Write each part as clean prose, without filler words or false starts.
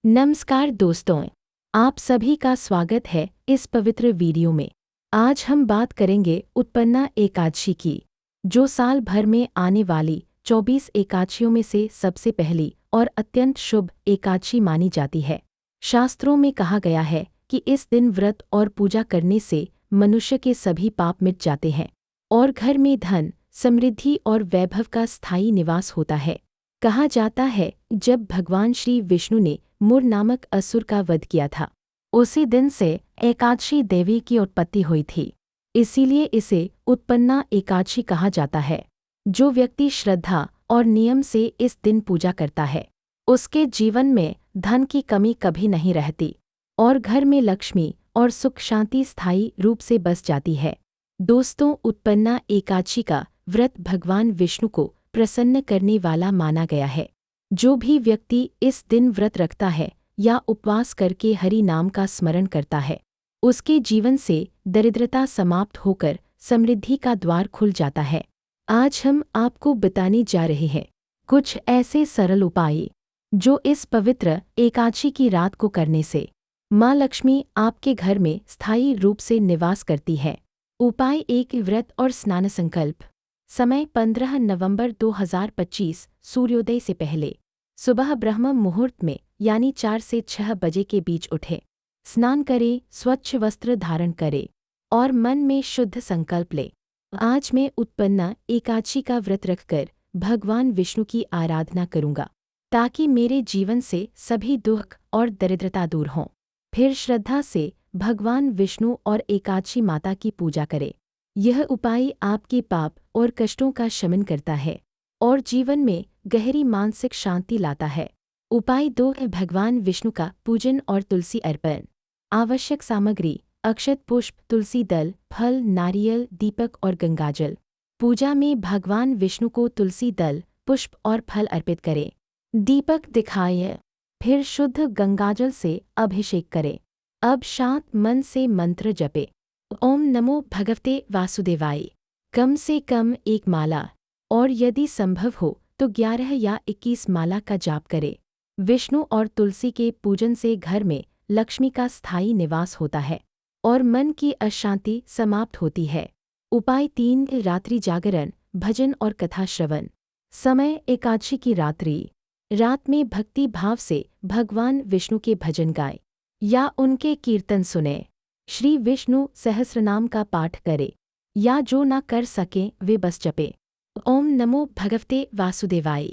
नमस्कार दोस्तों, आप सभी का स्वागत है इस पवित्र वीडियो में। आज हम बात करेंगे उत्पन्ना एकादशी की, जो साल भर में आने वाली 24 एकादशियों में से सबसे पहली और अत्यंत शुभ एकादशी मानी जाती है। शास्त्रों में कहा गया है कि इस दिन व्रत और पूजा करने से मनुष्य के सभी पाप मिट जाते हैं और घर में धन, समृद्धि और वैभव का स्थायी निवास होता है। कहा जाता है जब भगवान श्री विष्णु ने मुर नामक असुर का वध किया था, उसी दिन से एकादशी देवी की उत्पत्ति हुई थी। इसीलिए इसे उत्पन्ना एकादशी कहा जाता है। जो व्यक्ति श्रद्धा और नियम से इस दिन पूजा करता है, उसके जीवन में धन की कमी कभी नहीं रहती और घर में लक्ष्मी और सुख शांति स्थायी रूप से बस जाती है। दोस्तों, उत्पन्ना एकादशी का व्रत भगवान विष्णु को प्रसन्न करने वाला माना गया है। जो भी व्यक्ति इस दिन व्रत रखता है या उपवास करके हरि नाम का स्मरण करता है, उसके जीवन से दरिद्रता समाप्त होकर समृद्धि का द्वार खुल जाता है। आज हम आपको बताने जा रहे हैं कुछ ऐसे सरल उपाय जो इस पवित्र एकादशी की रात को करने से माँ लक्ष्मी आपके घर में स्थायी रूप से निवास करती है। उपाय 1, व्रत और स्नान संकल्प। समय 15 नवंबर 2025 सूर्योदय से पहले सुबह ब्रह्म मुहूर्त में यानी 4 से 6 बजे के बीच उठे, स्नान करें, स्वच्छ वस्त्र धारण करें और मन में शुद्ध संकल्प ले। आज मैं उत्पन्ना एकादशी का व्रत रखकर भगवान विष्णु की आराधना करूंगा ताकि मेरे जीवन से सभी दुख और दरिद्रता दूर हों। फिर श्रद्धा से भगवान विष्णु और एकादशी माता की पूजा करें। यह उपाय आपके पाप और कष्टों का शमन करता है और जीवन में गहरी मानसिक शांति लाता है। उपाय 2 है भगवान विष्णु का पूजन और तुलसी अर्पण। आवश्यक सामग्री: अक्षत पुष्प, तुलसी दल, फल, नारियल, दीपक और गंगाजल। पूजा में भगवान विष्णु को तुलसी दल, पुष्प और फल अर्पित करें। दीपक दिखाएं, फिर शुद्ध गंगाजल से अभिषेक करें। अब शांत मन से मंत्र जपे। ओम नमो भगवते वासुदेवाय। कम से कम 1 माला और यदि संभव हो तो 11 या 21 माला का जाप करें। विष्णु और तुलसी के पूजन से घर में लक्ष्मी का स्थायी निवास होता है और मन की अशांति समाप्त होती है। उपाय 3, रात्रि जागरण, भजन और कथा श्रवण। समय: एकादशी की रात में भक्ति भाव से भगवान विष्णु के भजन गाएं या उनके कीर्तन सुने। श्री विष्णु सहस्रनाम का पाठ करें या जो ना कर सकें वे बस जपें। ओम नमो भगवते वासुदेवाय।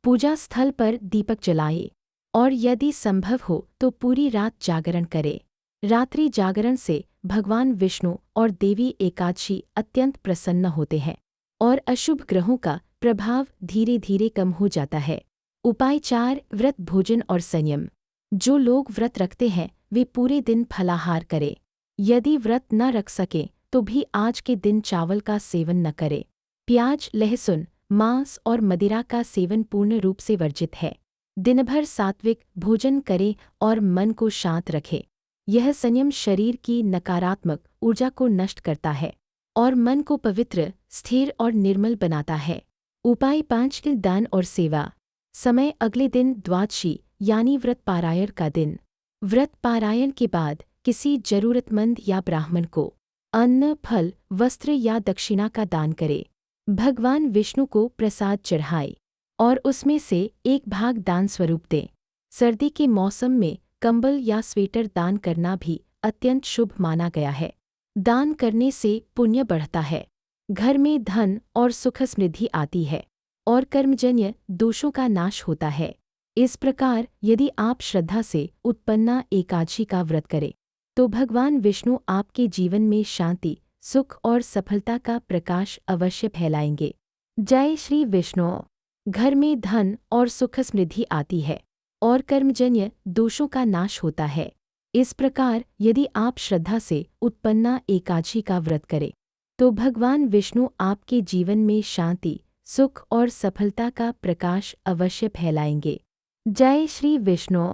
पूजा स्थल पर दीपक जलाएं और यदि संभव हो तो पूरी रात जागरण करें। रात्रि जागरण से भगवान विष्णु और देवी एकादशी अत्यंत प्रसन्न होते हैं और अशुभ ग्रहों का प्रभाव धीरे धीरे कम हो जाता है। उपाय 4, व्रत, भोजन और संयम। जो लोग व्रत रखते हैं वे पूरे दिन फलाहार करें। यदि व्रत न रख सकें तो भी आज के दिन चावल का सेवन न करें। प्याज, लहसुन, मांस और मदिरा का सेवन पूर्ण रूप से वर्जित है। दिन भर सात्विक भोजन करें और मन को शांत रखें। यह संयम शरीर की नकारात्मक ऊर्जा को नष्ट करता है और मन को पवित्र, स्थिर और निर्मल बनाता है। उपाय 5, दान और सेवा। समय: अगले दिन द्वादशी यानी व्रत पारायण का दिन। व्रत पारायण के बाद किसी जरूरतमंद या ब्राह्मण को अन्न, फल, वस्त्र या दक्षिणा का दान करें। भगवान विष्णु को प्रसाद चढ़ाएं और उसमें से 1 भाग दान स्वरूप दें। सर्दी के मौसम में कंबल या स्वेटर दान करना भी अत्यंत शुभ माना गया है। दान करने से पुण्य बढ़ता है, घर में धन और सुख समृद्धि आती है और कर्मजन्य दोषों का नाश होता है। इस प्रकार यदि आप श्रद्धा से उत्पन्ना एकादशी का व्रत करें तो भगवान विष्णु आपके जीवन में शांति, सुख और सफलता का प्रकाश अवश्य फैलाएंगे। जय श्री विष्णु। घर में धन और सुख समृद्धि आती है और कर्मजन्य दोषों का नाश होता है। इस प्रकार यदि आप श्रद्धा से उत्पन्ना एकादशी का व्रत करें तो भगवान विष्णु आपके जीवन में शांति, सुख और सफलता का प्रकाश अवश्य फैलाएंगे। जय श्री विष्णु।